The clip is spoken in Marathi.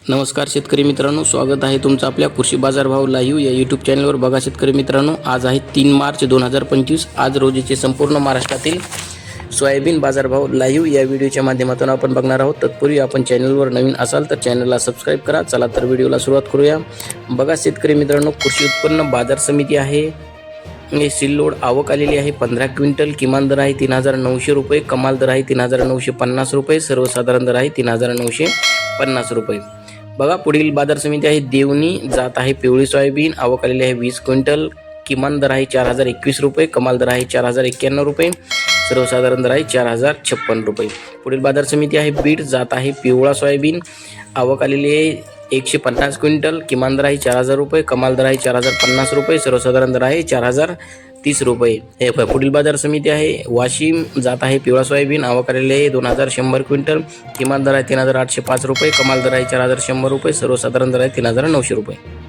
नमस्कार शेतकरी मित्रांनो, स्वागत आहे तुमचं आपल्या कृषी बाजारभाव लाईव्ह या यूट्यूब चॅनलवर. बघा शेतकरी मित्रांनो, आज आहे 3 मार्च 2025. आज रोजीचे संपूर्ण महाराष्ट्रातील सोयाबीन बाजारभाव लाईव्ह या व्हिडिओच्या माध्यमातून आपण बघणार आहोत. तत्पूर्वी आपण चॅनलवर नवीन असाल तर चॅनलला सबस्क्राईब करा. चला तर व्हिडिओला सुरुवात करूया. बघा शेतकरी मित्रांनो, कृषी उत्पन्न बाजार समिती आहे. सिल्लोड आवक आलेली आहे 15 क्विंटल. किमान दर आहे 3,900 रुपये, कमाल दर आहे 3,950 रुपये, सर्वसाधारण दर आहे 3,950 रुपये. बघा पुढील बाजार समिती आहे देवणी, जात आहे पिवळी सोयाबीन, आवक आलेली आहे 20 क्विंटल. किमान दर आहे 4,021 रुपये, कमाल दर आहे 4,091 रुपये, सर्वसाधारण दर आहे 4,056 रुपये. पुढील बाजार समिती आहे बीड, जात आहे पिवळा सोयाबीन, आवक आलेली आहे 150 क्विंटल. किमान दर आहे 4,000 रुपये, कमाल दर आहे 4,050 रुपये, सर्वसाधारण दर आहे 4,030 रुपये. हे पुढील बाजार समिती आहे वाशिम, जात आहे पिवळा सोयाबीन, आवक आलेली आहे 2,100 क्विंटल. किमान दर आहे 3,805 रुपये, कमाल दर आहे 4,100 रुपये, सर्वसाधारण दर आहे 3,900 रुपये.